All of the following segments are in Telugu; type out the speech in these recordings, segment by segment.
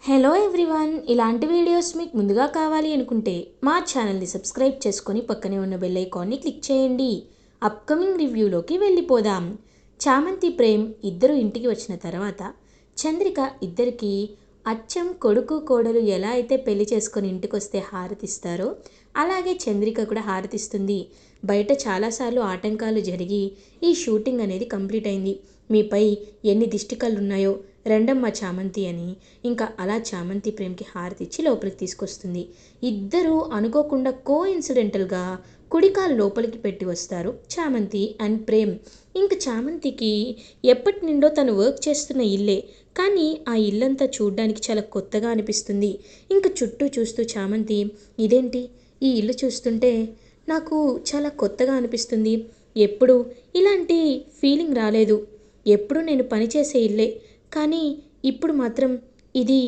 హలో ఎవ్రీవన్, ఇలాంటి వీడియోస్ మీకు ముందుగా కావాలి అనుకుంటే మా ఛానల్ని సబ్స్క్రైబ్ చేసుకొని పక్కనే ఉన్న బెల్ ఐకాన్ని క్లిక్ చేయండి. అప్కమింగ్ రివ్యూలోకి వెళ్ళిపోదాం. చామంతి ప్రేమ్ ఇద్దరు ఇంటికి వచ్చిన తర్వాత చంద్రిక ఇద్దరికి అచ్చం కొడుకు కోడలు ఎలా అయితే పెళ్లి చేసుకొని ఇంటికి వస్తే హారతిస్తారో అలాగే చంద్రిక కూడా హారతిస్తుంది. బయట చాలాసార్లు ఆటంకాలు జరిగి ఈ షూటింగ్ అనేది కంప్లీట్ అయింది. మీపై ఎన్ని దిష్టికళ్ళు ఉన్నాయో రెండమ్మ చామంతి అని ఇంకా అలా చామంతి ప్రేమ్కి హారతిచ్చి లోపలికి తీసుకొస్తుంది. ఇద్దరూ అనుకోకుండా కోఇన్సిడెంటల్గా కుడికాలు లోపలికి పెట్టి వస్తారు చామంతి అండ్ ప్రేమ్. ఇంక చామంతికి ఎప్పటి నుండో తను వర్క్ చేస్తున్న ఇల్లే, కానీ ఆ ఇల్లంతా చూడ్డానికి చాలా కొత్తగా అనిపిస్తుంది. ఇంక చుట్టూ చూస్తూ చామంతి, ఇదేంటి ఈ ఇల్లు చూస్తుంటే నాకు చాలా కొత్తగా అనిపిస్తుంది, ఎప్పుడు ఇలాంటి ఫీలింగ్ రాలేదు, ఎప్పుడు నేను పనిచేసే ఇల్లే, కానీ ఇప్పుడు మాత్రం ఇది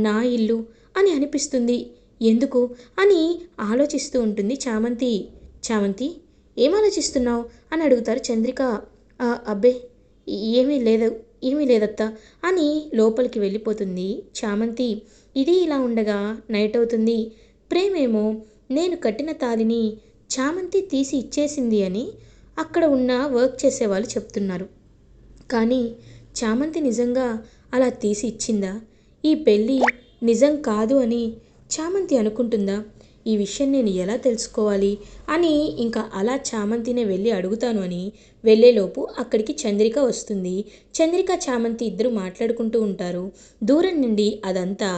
నా ఇల్లు అని అనిపిస్తుంది, ఎందుకు అని ఆలోచిస్తూ ఉంటుంది చామంతి. చామంతి, ఏం ఆలోచిస్తున్నావు అని అడుగుతారు చంద్రిక. అబ్బే ఏమీ లేదు, ఏమీ లేదత్తా అని లోపలికి వెళ్ళిపోతుంది చామంతి. ఇది ఇలా ఉండగా నైట్ అవుతుంది. ప్రేమేమో నేను కట్టిన తాలిని చామంతి తీసి ఇచ్చేసింది అని అక్కడ ఉన్న వర్క్ చేసేవాళ్ళు చెప్తున్నారు. కానీ చామంతి నిజంగా అలా తీసి ఇచ్చిందా? ఈ పెళ్ళి నిజం కాదు అని చామంతి అనుకుంటుందా? ఈ విషయం నేను ఎలా తెలుసుకోవాలి అని ఇంకా అలా చామంతినే వెళ్ళి అడుగుతాను అని వెళ్ళేలోపు అక్కడికి చంద్రిక వస్తుంది. చంద్రిక చామంతి ఇద్దరు మాట్లాడుకుంటూ ఉంటారు. దూరం నుండి అదంతా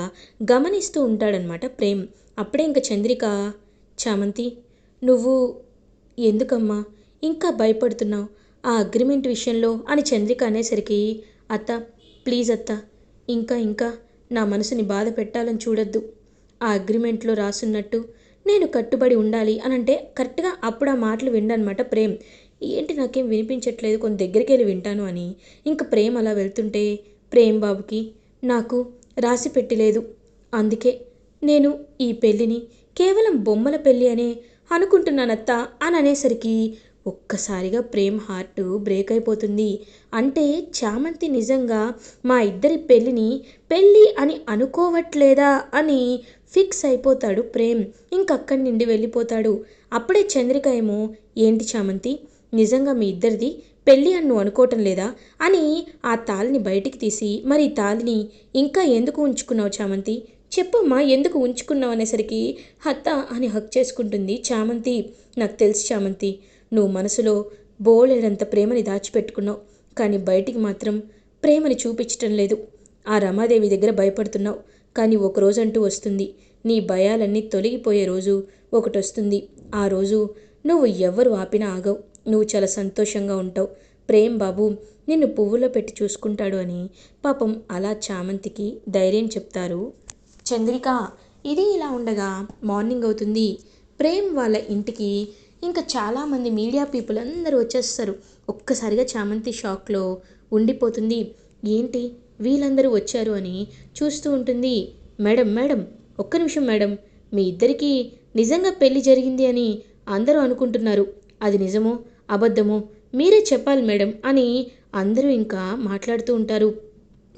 గమనిస్తూ ఉంటాడనమాట ప్రేమ్. అప్పుడే ఇంకా చంద్రిక, చామంతి నువ్వు ఎందుకమ్మా ఇంకా భయపడుతున్నావు ఆ అగ్రిమెంట్ విషయంలో అని చంద్రిక అనేసరికి, అత్త ప్లీజ్ అత్త, ఇంకా నా మనసుని బాధ పెట్టాలని చూడొద్దు, ఆ అగ్రిమెంట్లో రాసున్నట్టు నేను కట్టుబడి ఉండాలి అని అంటే కరెక్ట్గా అప్పుడు ఆ మాటలు విండనమాట ప్రేమ్. ఏంటి నాకేం వినిపించట్లేదు, కొంత దగ్గరికి వెళ్ళి వింటాను అని ఇంకా ప్రేమ్ అలా వెళ్తుంటే, ప్రేమ్ బాబుకి నాకు రాసి పెట్టలేదు, అందుకే నేను ఈ పెళ్ళిని కేవలం బొమ్మల పెళ్ళి అనే అనుకుంటున్నానత్తా అని అనేసరికి ఒక్కసారిగా ప్రేమ్ హార్ట్ బ్రేక్ అయిపోతుంది. అంటే చామంతి నిజంగా మా ఇద్దరి పెళ్ళి అని అనుకోవట్లేదా అని ఫిక్స్ అయిపోతాడు ప్రేమ్. ఇంకక్కడి నుండి వెళ్ళిపోతాడు. అప్పుడే చంద్రిక ఏమో, ఏంటి చామంతి నిజంగా మీ ఇద్దరిది పెళ్ళి అని నువ్వు అనుకోవటం లేదా అని ఆ తాళిని బయటికి తీసి, మరి ఈ తాళిని ఇంకా ఎందుకు ఉంచుకున్నావు చామంతి, చెప్పమ్మా ఎందుకు ఉంచుకున్నావు అనేసరికి, అత్త అని హక్ చేసుకుంటుంది చామంతి. నాకు తెలుసు చామంతి, నువ్వు మనసులో బోలెడంత ప్రేమని దాచిపెట్టుకున్నావు, కానీ బయటికి మాత్రం ప్రేమని చూపించటం లేదు. ఆ రమాదేవి దగ్గర భయపడుతున్నావు, కానీ ఒక రోజంటూ వస్తుంది, నీ భయాలన్నీ తొలగిపోయే రోజు ఒకటి వస్తుంది. ఆ రోజు నువ్వు ఎవరు ఆపినా ఆగవు, నువ్వు చాలా సంతోషంగా ఉంటావు. ప్రేమ్ బాబు నిన్ను పువ్వులో పెట్టి చూసుకుంటాడు అని పాపం అలా చామంతికి ధైర్యం చెప్తారు చంద్రిక. ఇది ఇలా ఉండగా మార్నింగ్ అవుతుంది. ప్రేమ్ వాళ్ళ ఇంటికి ఇంకా చాలామంది మీడియా పీపుల్ అందరూ వచ్చేస్తారు. ఒక్కసారిగా చామంతి షాక్లో ఉండిపోతుంది. ఏంటి వీళ్ళందరూ వచ్చారు అని చూస్తూ ఉంటుంది. మేడం మేడం ఒక్క నిమిషం మేడం, మీ ఇద్దరికీ నిజంగా పెళ్లి జరిగింది అని అందరూ అనుకుంటున్నారు, అది నిజమో అబద్ధమో మీరే చెప్పాలి మేడం అని అందరూ ఇంకా మాట్లాడుతూ ఉంటారు.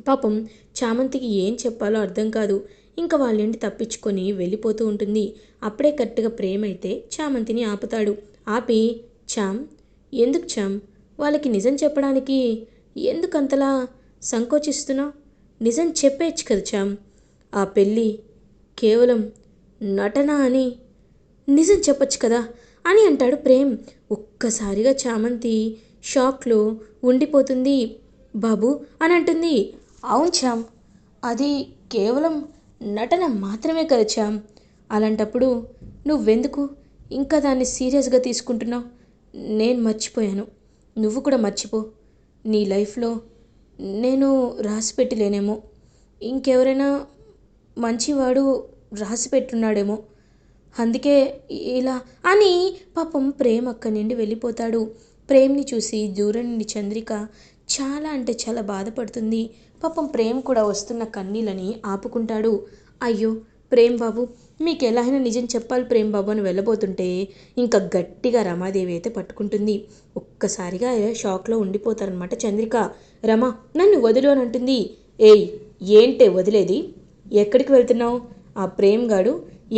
పాపం చామంతికి ఏం చెప్పాలో అర్థం కాదు. ఇంకా వాళ్ళ నుండి తప్పించుకొని వెళ్ళిపోతూ ఉంటుంది. అప్పుడే కరెక్ట్గా ప్రేమ అయితే చామంతిని ఆపుతాడు. ఆపి, చామ్ ఎందుకు చామ్, వాళ్ళకి నిజం చెప్పడానికి ఎందుకంతలా సంకోచిస్తున్నావు, నిజం చెప్పేయచ్చు కదా చామ్, ఆ పెళ్ళి కేవలం నటన అని నిజం చెప్పచ్చు కదా అని అంటాడు ప్రేమ్. ఒక్కసారిగా చామంతి షాక్లో ఉండిపోతుంది. బాబు అని అంటుంది. అవును చామ్, అది కేవలం నటన మాత్రమే కదా చామ్, అలాంటప్పుడు నువ్వెందుకు ఇంకా దాన్ని సీరియస్గా తీసుకుంటున్నావు, నేను మర్చిపోయాను, నువ్వు కూడా మర్చిపో, నీ లైఫ్లో నేను రాసి పెట్టలేనేమో, ఇంకెవరైనా మంచివాడు రాసి పెట్టున్నాడేమో, అందుకే ఇలా అని పాపం ప్రేమ్ అక్కడి నుండి వెళ్ళిపోతాడు. ప్రేమ్ని చూసి దూరం నుండి చంద్రిక చాలా అంటే చాలా బాధపడుతుంది. పాపం ప్రేమ్ కూడా వస్తున్న కన్నీళ్ళని ఆపుకుంటాడు. అయ్యో ప్రేమ్ బాబు మీకు ఎలా అయినా నిజం చెప్పాలి ప్రేమ్ బాబు అని వెళ్ళబోతుంటే ఇంకా గట్టిగా రమాదేవి అయితే పట్టుకుంటుంది. ఒక్కసారిగా షాక్లో ఉండిపోతారనమాట చంద్రిక. రమ నన్ను వదిలు అని అంటుంది. ఏయ్ ఏంటే వదిలేది, ఎక్కడికి వెళ్తున్నావు? ఆ ప్రేమ్ గాడు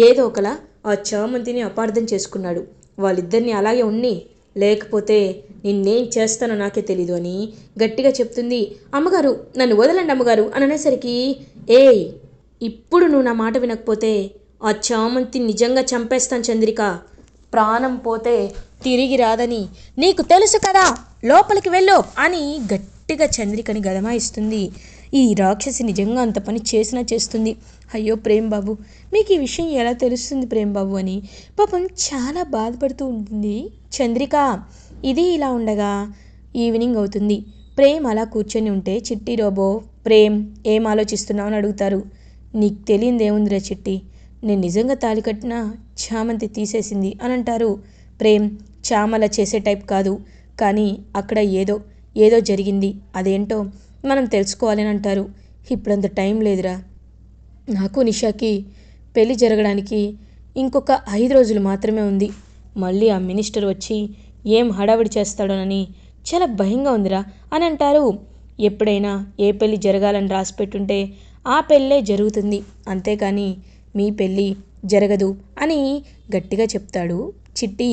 ఏదో ఒకలా ఆ చామంతిని అపార్థం చేసుకున్నాడు. వాళ్ళిద్దరిని అలాగే ఉన్ని, లేకపోతే నిన్నేం చేస్తానో నాకే తెలీదు అని గట్టిగా చెప్తుంది. అమ్మగారు నన్ను వదలండి అమ్మగారు అని అనేసరికి, ఏయ్, ఇప్పుడు నువ్వు నా మాట వినకపోతే ఆ చామంతి నిజంగా చంపేస్తాను చంద్రిక. ప్రాణం పోతే తిరిగి రాదని నీకు తెలుసు కదా, లోపలికి వెళ్ళు అని గట్టిగా చంద్రికని గదమాయిస్తుంది. ఈ రాక్షసి నిజంగా అంత పని చేసినా చేస్తుంది. అయ్యో ప్రేమ్ బాబు, మీకు ఈ విషయం ఎలా తెలుస్తుంది ప్రేమ్ బాబు అని పాపం చాలా బాధపడుతూ ఉంటుంది చంద్రిక. ఇది ఇలా ఉండగా ఈవినింగ్ అవుతుంది. ప్రేమ్ అలా కూర్చొని ఉంటే చిట్టి రోబో, ప్రేమ్ ఏం ఆలోచిస్తున్నావు అని అడుగుతారు. నీకు తెలియదేముందిరా చిట్టి, నేను నిజంగా తాళి కట్టిన చామంతి తీసేసింది అని అంటారు. ప్రేమ్ చామల చేసే టైప్ కాదు, కానీ అక్కడ ఏదో ఏదో జరిగింది, అదేంటో మనం తెలుసుకోవాలని అంటారు. ఇప్పుడంత టైం లేదురా, నాకు నిషాకి పెళ్ళి జరగడానికి ఇంకొక 5 రోజులు మాత్రమే ఉంది. మళ్ళీ ఆ మినిస్టర్ వచ్చి ఏం హడావిడి చేస్తాడోనని చాలా భయంగా ఉందిరా అని అంటారు. ఎప్పుడైనా ఏ పెళ్ళి జరగాలని రాసి పెట్టుంటే ఆ పెళ్ళే జరుగుతుంది, అంతేకాని మీ పెళ్ళి జరగదు అని గట్టిగా చెప్తాడు చిట్టి.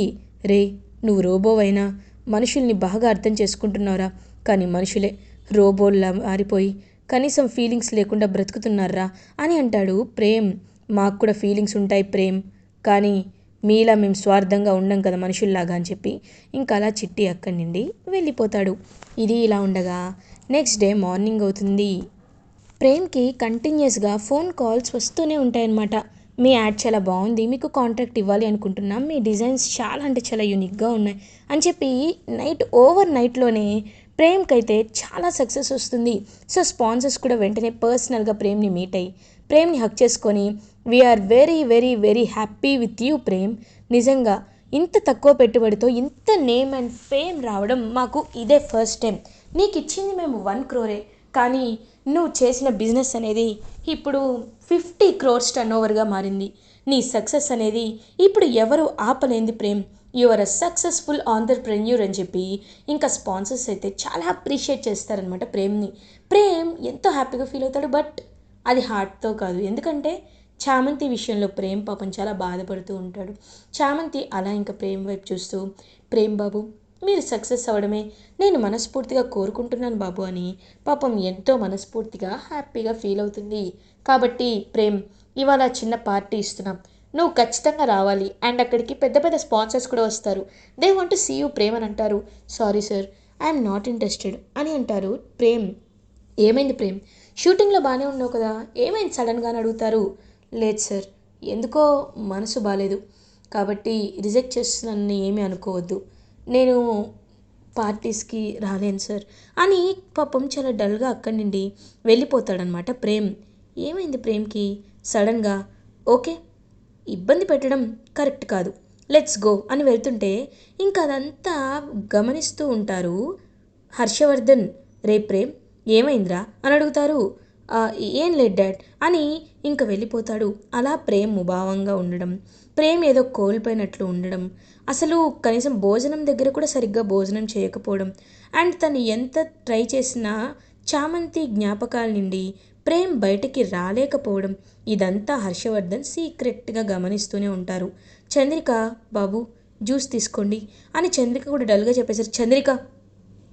రే, నువ్వు రోబోవైనా మనుషుల్ని బాగా అర్థం చేసుకుంటున్నారా, కానీ మనుషులే రోబోల్లా మారిపోయి కనీసం ఫీలింగ్స్ లేకుండా బ్రతుకుతున్నారా అని అంటాడు ప్రేమ్. మాకు కూడా ఫీలింగ్స్ ఉంటాయి ప్రేమ్, కానీ మీలా మేము స్వార్థంగా ఉండం కదా మనుషుల్లాగా అని చెప్పి ఇంకా అలా చిట్టి అక్కడి నుండి వెళ్ళిపోతాడు. ఇది ఇలా ఉండగా నెక్స్ట్ డే మార్నింగ్ అవుతుంది. ప్రేమ్కి కంటిన్యూస్గా ఫోన్ కాల్స్ వస్తూనే ఉంటాయన్నమాట. మీ యాడ్ చాలా బాగుంది, మీకు కాంట్రాక్ట్ ఇవ్వాలి అనుకుంటున్నాం, మీ డిజైన్స్ చాలా అంటే చాలా యూనిక్గా ఉన్నాయి అని చెప్పి ఓవర్ నైట్లోనే ప్రేమ్కి అయితే చాలా సక్సెస్ వస్తుంది. సో స్పాన్సర్స్ కూడా వెంటనే పర్సనల్గా ప్రేమ్ని మీట్ అయ్యి ప్రేమ్ని హక్ చేసుకొని, we are very very very happy with you Prem, నిజంగా ఇంత తక్కువ పెట్టుబడితో ఇంత నేమ్ అండ్ ఫేమ్ రావడం మాకు ఇదే ఫస్ట్ టైం. నీకు ఇచ్చింది మేము 1 crore, కానీ నువ్వు చేసిన బిజినెస్ అనేది ఇప్పుడు 50 crores టర్నోవర్గా మారింది. నీ సక్సెస్ అనేది ఇప్పుడు ఎవరు ఆపలేంది Prem, you are a successful entrepreneur అని చెప్పి ఇంకా స్పాన్సర్స్ అయితే చాలా అప్రిషియేట్ చేస్తారనమాట ప్రేమ్ని. ప్రేమ్ ఎంతో హ్యాపీగా ఫీల్ అవుతాడు, బట్ అది హార్ట్తో కాదు. ఎందుకంటే చామంతి విషయంలో ప్రేమ్ పాపం చాలా బాధపడుతూ ఉంటాడు. చామంతి అలా ఇంకా ప్రేమ్ వైపు చూస్తూ, ప్రేమ్ బాబు మీరు సక్సెస్ అవ్వడమే నేను మనస్ఫూర్తిగా కోరుకుంటున్నాను బాబు అని పాపం ఎంతో మనస్ఫూర్తిగా హ్యాపీగా ఫీల్ అవుతుంది. కాబట్టి ప్రేమ్, ఇవాళ చిన్న పార్టీ ఇస్తున్నాం, నువ్వు ఖచ్చితంగా రావాలి, అండ్ అక్కడికి పెద్ద పెద్ద స్పాన్సర్స్ కూడా వస్తారు, they want to see you Prem అని అంటారు. Sorry sir, I'm not interested అని అంటారు ప్రేమ్. ఏమైంది ప్రేమ్, షూటింగ్లో బాగానే ఉన్నావు కదా, ఏమైంది సడన్గా అని అడుగుతారు. లేదు సార్, ఎందుకో మనసు బాగాలేదు, కాబట్టి రిజెక్ట్ చేస్తున్నానని ఏమీ అనుకోవద్దు, నేను పార్టీస్కి రాలేను సార్ అని పాపం చాలా డల్గా అక్కడి నుండి వెళ్ళిపోతాడనమాట ప్రేమ్. ఏమైంది ప్రేమ్కి సడన్గా? ఓకే, ఇబ్బంది పెట్టడం కరెక్ట్ కాదు, లెట్స్ గో అని వెళ్తుంటే ఇంకా అదంతా గమనిస్తూ ఉంటారు హర్షవర్ధన్. రే ప్రేమ్, ఏమైందిరా అని అడుగుతారు. ఏం లేదు డాడ్ అని ఇంకా వెళ్ళిపోతాడు. అలా ప్రేమ్ ముభావంగా ఉండడం, ప్రేమ్ ఏదో కోల్పోయినట్లు ఉండడం, అసలు కనీసం భోజనం దగ్గర కూడా సరిగ్గా భోజనం చేయకపోవడం, అండ్ తను ఎంత ట్రై చేసినా చామంతి జ్ఞాపకాల నుండి ప్రేమ్ బయటికి రాలేకపోవడం, ఇదంతా హర్షవర్ధన్ సీక్రెట్గా గమనిస్తూనే ఉంటారు. చంద్రిక, బాబు జ్యూస్ తీసుకోండి అని చంద్రిక కూడా డల్గా చెప్పేశారు. చంద్రిక,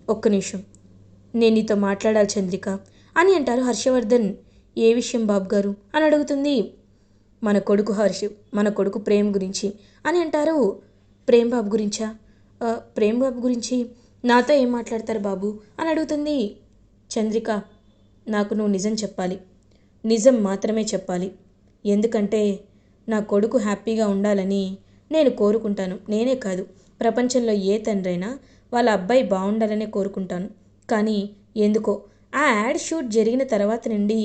ఒక్క నిమిషం, నేను నీతో మాట్లాడాలి చంద్రిక అని అంటారు హర్షవర్ధన్. ఏ విషయం బాబు గారు అని అడుగుతుంది. మన కొడుకు ప్రేమ్ గురించి అని అంటారు. ప్రేమ్ బాబు గురించా? ప్రేమ్ బాబు గురించి నాతో ఏం మాట్లాడతారు బాబు అని అడుగుతుంది. చంద్రిక, నాకు నువ్వు నిజం చెప్పాలి, నిజం మాత్రమే చెప్పాలి, ఎందుకంటే నా కొడుకు హ్యాపీగా ఉండాలని నేను కోరుకుంటాను. నేనే కాదు, ప్రపంచంలో ఏ తండ్రైనా వాళ్ళ అబ్బాయి బాగుండాలనే కోరుకుంటాను. కానీ ఎందుకో ఆ యాడ్ షూట్ జరిగిన తర్వాత నుండి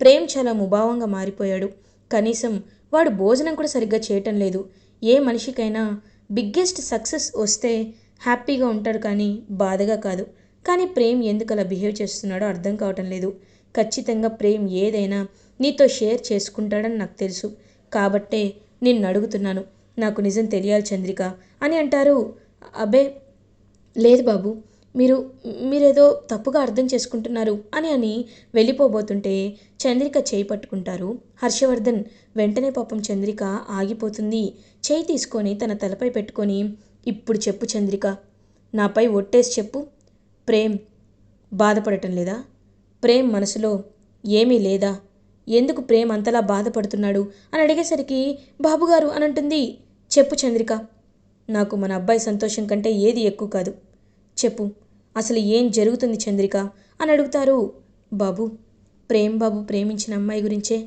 ప్రేమ్ చాలా ముభావంగా మారిపోయాడు. కనీసం వాడు భోజనం కూడా సరిగ్గా చేయటం లేదు. ఏ మనిషికైనా బిగ్గెస్ట్ సక్సెస్ వస్తే హ్యాపీగా ఉంటాడు, కానీ బాధగా కాదు. కానీ ప్రేమ్ ఎందుకు అలా బిహేవ్ చేస్తున్నాడో అర్థం కావటం లేదు. ఖచ్చితంగా ప్రేమ్ ఏదైనా నీతో షేర్ చేసుకుంటాడని నాకు తెలుసు, కాబట్టే నిన్ను అడుగుతున్నాను, నాకు నిజం తెలియాలి చంద్రిక అని అంటారు. అబ్బే లేదు బాబు, మీరు మీరేదో తప్పుగా అర్థం చేసుకుంటున్నారు అని వెళ్ళిపోబోతుంటే చంద్రిక చేయి పట్టుకుంటారు హర్షవర్ధన్. వెంటనే పాపం చంద్రిక ఆగిపోతుంది. చేయి తీసుకొని తన తలపై పెట్టుకొని, ఇప్పుడు చెప్పు చంద్రిక, నాపై ఒట్టేసి చెప్పు, ప్రేమ్ బాధపడటం లేదా? ప్రేమ్ మనసులో ఏమీ లేదా? ఎందుకు ప్రేమ్ అంతలా బాధపడుతున్నాడు అని అడిగేసరికి బాబుగారు అని అంటుంది. చెప్పు చంద్రిక, నాకు మన అబ్బాయి సంతోషం కంటే ఏది ఎక్కువ కాదు. చెప్పు, అసలు ఏం జరుగుతుంది చంద్రిక అని అడుగుతారు. బాబు, ప్రేమ్ బాబు ప్రేమించిన అమ్మాయి గురించే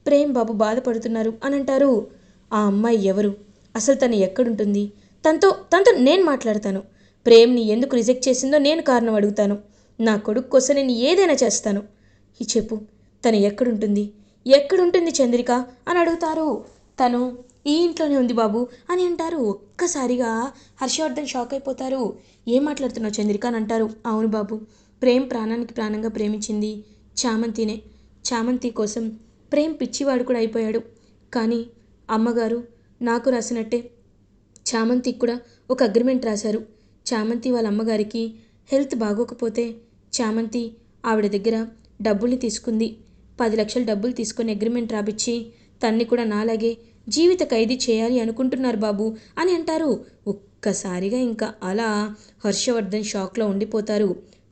ప్రేమ్ బాబు బాధపడుతున్నారు అని అంటారు. ఆ అమ్మాయి ఎవరు? అసలు తను ఎక్కడుంటుంది? తనతో నేను మాట్లాడతాను. ప్రేమ్ని ఎందుకు రిజెక్ట్ చేసిందో నేను కారణం అడుగుతాను. నా కొడుకు కోసం నేను ఏదైనా చేస్తాను. ఈ చెప్పు, తను ఎక్కడుంటుంది చంద్రిక అని అడుగుతారు. తను ఈ ఇంట్లోనే ఉంది బాబు అని అంటారు. ఒక్కసారిగా హర్షవర్ధన్ షాక్ అయిపోతారు. ఏం మాట్లాడుతున్నావు చంద్రిక అని అంటారు. అవును బాబు, ప్రేమ్ ప్రాణానికి ప్రాణంగా ప్రేమించింది చామంతినే. చామంతి కోసం ప్రేమ్ పిచ్చివాడు కూడా అయిపోయాడు. కానీ అమ్మగారు నాకు రాసినట్టే చామంతికి కూడా ఒక అగ్రిమెంట్ రాశారు. చామంతి వాళ్ళ అమ్మగారికి హెల్త్ బాగోకపోతే చామంతి ఆవిడ దగ్గర డబ్బుల్ని తీసుకుంది. 10 లక్షలు డబ్బులు తీసుకొని అగ్రిమెంట్ రాపిచ్చి తన్ని కూడా నాలాగే జీవిత ఖైదీ చేయాలి అనుకుంటున్నారు బాబు అని అంటారు. ఒక్కసారిగా ఇంకా అలా హర్షవర్ధన్ షాక్లో ఉండిపోతారు.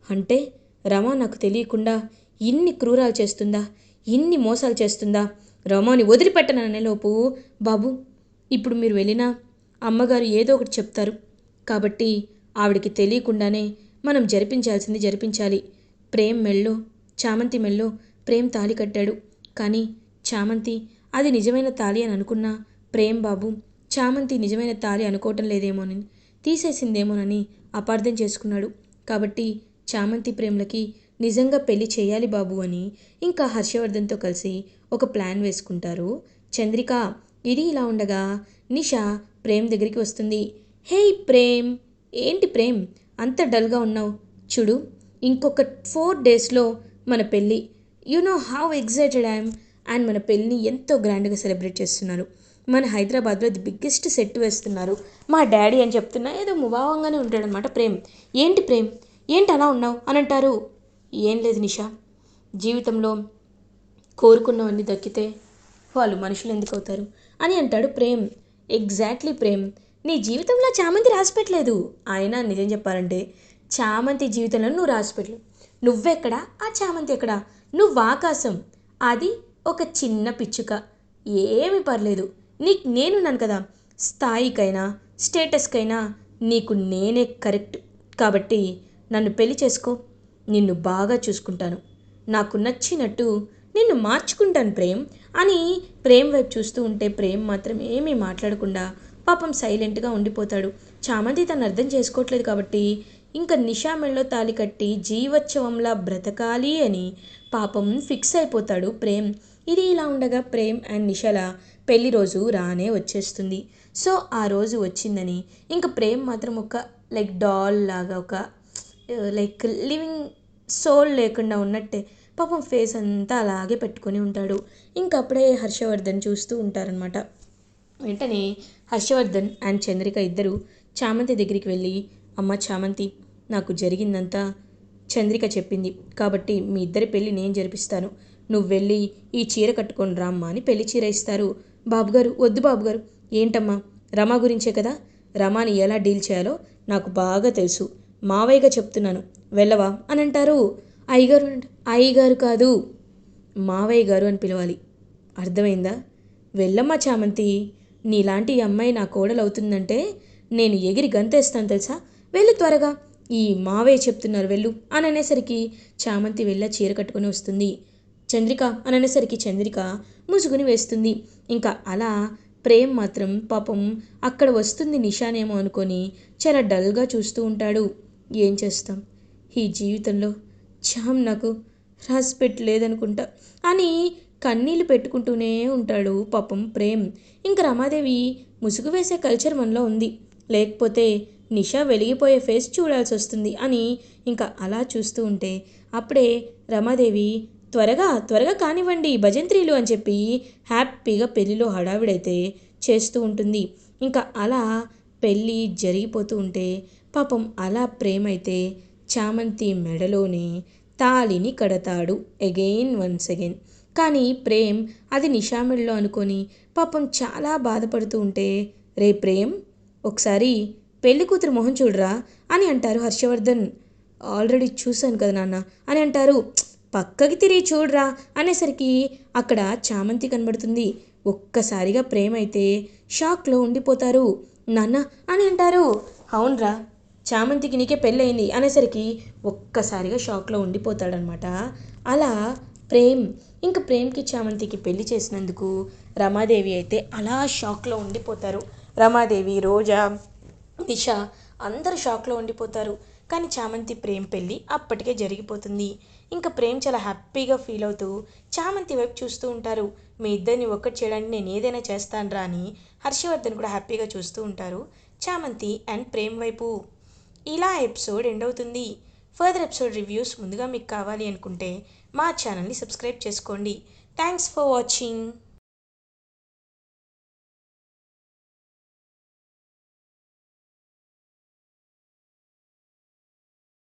అంటే రమ నాకు తెలియకుండా ఇన్ని క్రూరాలు చేస్తుందా, ఇన్ని మోసాలు చేస్తుందా? రమని వదిలిపెట్టననేలోపు, బాబు ఇప్పుడు మీరు వెళ్ళినా అమ్మగారు ఏదో ఒకటి చెప్తారు. కాబట్టి ఆవిడికి తెలియకుండానే మనం జరిపించాల్సింది జరిపించాలి. ప్రేమ్ మెళ్ళో, చామంతి మెళ్ళో ప్రేమ్ తాళి కట్టాడు. కానీ చామంతి అది నిజమైన తాళి అని అనుకున్నా ప్రేమ్ బాబు చామంతి నిజమైన తాళి అనుకోవటం లేదేమోనని, తీసేసిందేమోనని అపార్థం చేసుకున్నాడు. కాబట్టి చామంతి ప్రేమలకి నిజంగా పెళ్లి చేయాలి బాబు అని ఇంకా హర్షవర్ధన్తో కలిసి ఒక ప్లాన్ వేసుకుంటారు. చంద్రిక ఇది ఇలా ఉండగా నిషా ప్రేమ్ దగ్గరికి వస్తుంది. హే ప్రేమ్, ఏంటి ప్రేమ్ అంత డల్గా ఉన్నావు? చూడు, ఇంకొక 4 డేస్లో మన పెళ్ళి. You know how excited I'm. And మన పెళ్ళిని ఎంతో గ్రాండ్గా సెలబ్రేట్ చేస్తున్నారు. మన హైదరాబాద్లో ది బిగ్గెస్ట్ సెట్ వేస్తున్నారు. మా డాడీ అని చెప్తున్నా ఏదో ముభావంగానే ఉంటాడనమాట ప్రేమ్. ఏంటి ప్రేమ్, ఏంటి అలా ఉన్నావు అని అంటారు. ఏం లేదు నిషా, జీవితంలో కోరుకున్నవన్నీ దక్కితే వాళ్ళు మనుషులు ఎందుకు అవుతారు అని అంటాడు ప్రేమ్. ఎగ్జాక్ట్లీ ప్రేమ్, నీ జీవితంలో చామంతి రాసిపెట్టలేదు. ఆయన నిజం చెప్పాలంటే చామంతి జీవితంలో నువ్వు రాసిపెట్టలేదు. నువ్వెక్కడా, ఆ చామంతి ఎక్కడా? నువ్వు ఆకాశం, అది ఒక చిన్న పిచ్చుక. ఏమి పర్లేదు, నీకు నేనున్నాను కదా. స్థాయికైనా స్టేటస్కైనా నీకు నేనే కరెక్ట్. కాబట్టి నన్ను పెళ్లి చేసుకో, నిన్ను బాగా చూసుకుంటాను, నాకు నచ్చినట్టు నిన్ను మార్చుకుంటాను ప్రేమ్ అని ప్రేమ్ వైపు చూస్తూ ఉంటే ప్రేమ్ మాత్రం ఏమీ మాట్లాడకుండా పాపం సైలెంట్గా ఉండిపోతాడు. చామంతి తను అర్థం చేసుకోవట్లేదు కాబట్టి ఇంకా నిషా మెళ్ళో తాలి కట్టి జీవోత్సవంలా బ్రతకాలి అని పాపం ఫిక్స్ అయిపోతాడు ప్రేమ్. ఇది ఇలా ఉండగా ప్రేమ్ అండ్ నిషాల పెళ్లి రోజు రానే వచ్చేస్తుంది. సో ఆ రోజు వచ్చిందని ఇంకా ప్రేమ్ మాత్రం ఒక లైక్ డాల్ లాగా, ఒక లైక్ లివింగ్ సోల్ లేకుండా ఉన్నట్టే పాపం ఫేస్ అంతా అలాగే పెట్టుకొని ఉంటాడు. ఇంకప్పుడే హర్షవర్ధన్ చూస్తూ ఉంటారనమాట. వెంటనే హర్షవర్ధన్ అండ్ చంద్రిక ఇద్దరు చామంతి దగ్గరికి వెళ్ళి, అమ్మ చామంతి, నాకు జరిగిందంతా చంద్రిక చెప్పింది కాబట్టి మీ ఇద్దరి పెళ్ళి నేను జరిపిస్తాను. నువ్వు వెళ్ళి ఈ చీర కట్టుకొని రామ్మా అని పెళ్లి చీర ఇస్తారు. బాబుగారు వద్దు బాబుగారు. ఏంటమ్మా, రమ గురించే కదా. రమాని ఎలా డీల్ చేయాలో నాకు బాగా తెలుసు. మావయ్యగా చెప్తున్నాను, వెళ్ళవా అని అంటారు. అయ్యగారు అయ్యగారు కాదు, మావయ్య గారు అని పిలవాలి, అర్థమైందా? వెళ్ళమ్మా చామంతి, నీలాంటి అమ్మాయి నా కోడలు అవుతుందంటే నేను ఎగిరి గంతేస్తాను తెలుసా. వెళ్ళు త్వరగా, ఈ మావయ్య చెప్తున్నారు వెళ్ళు అని అనేసరికి చామంతి వెళ్ళ చీర కట్టుకొని వస్తుంది. చంద్రిక అని అనేసరికి చంద్రిక ముసుగుని వేస్తుంది. ఇంకా అలా ప్రేమ్ మాత్రం పాపం అక్కడ వస్తుంది నిషానేమో అనుకొని చాలా డల్గా చూస్తూ ఉంటాడు. ఏం చేస్తాం, ఈ జీవితంలో చామ్ నాకు రాసి పెట్టలేదనుకుంటా అని కన్నీళ్ళు పెట్టుకుంటూనే ఉంటాడు పాపం ప్రేమ్. ఇంకా రమాదేవి ముసుగు వేసే కల్చర్ మనలో ఉంది, లేకపోతే నిషా వెలిగిపోయే ఫేస్ చూడాల్సి వస్తుంది అని ఇంకా అలా చూస్తూ ఉంటే అప్పుడే రమాదేవి త్వరగా త్వరగా కానివ్వండి భజంత్రీలు అని చెప్పి హ్యాపీగా పెళ్ళిలో హడావిడైతే చేస్తూ ఉంటుంది. ఇంకా అలా పెళ్ళి జరిగిపోతూ ఉంటే పాపం అలా ప్రేమ అయితే చామంతి మెడలోనే తాళిని కడతాడు వన్స్ అగైన్. కానీ ప్రేమ్ అది నిషా మెడలో అనుకొని పాపం చాలా బాధపడుతూ ఉంటే, రే ప్రేమ్, ఒకసారి పెళ్లి కూతురు మొహం చూడరా అని అంటారు హర్షవర్ధన్. ఆల్రెడీ చూశాను కదా నాన్న అని అంటారు. పక్కకి తిరిగి చూడరా అనేసరికి అక్కడ చామంతి కనబడుతుంది. ఒక్కసారిగా ప్రేమ అయితే షాక్లో ఉండిపోతారు. నాన్న అని అంటారు. అవునరా, చామంతికి నీకే పెళ్ళయింది అనేసరికి ఒక్కసారిగా షాక్లో ఉండిపోతాడనమాట. అలా ప్రేమ్ ప్రేమ్కి చామంతికి పెళ్లి చేసినందుకు రమాదేవి అయితే అలా షాక్లో ఉండిపోతారు. రమాదేవి, రోజా, నిషా అందరూ షాక్లో ఉండిపోతారు. కానీ చామంతి ప్రేమ్ పెళ్ళి అప్పటికే జరిగిపోతుంది. ప్రేమ్ చాలా హ్యాపీగా ఫీల్ అవుతూ చామంతి వైపు చూస్తూ ఉంటారు. మీ ఇద్దరిని ఒక్కటి చేయడానికి నేను ఏదైనా చేస్తానురా అని హర్షవర్ధన్ కూడా హ్యాపీగా చూస్తూ ఉంటారు చామంతి అండ్ ప్రేమ్ వైపు. ఇలా ఎపిసోడ్ ఎండ్ అవుతుంది. ఫర్దర్ ఎపిసోడ్ రివ్యూస్ ముందుగా మీకు కావాలి అనుకుంటే మా ఛానల్ని సబ్స్క్రైబ్ చేసుకోండి. Thanks for watching.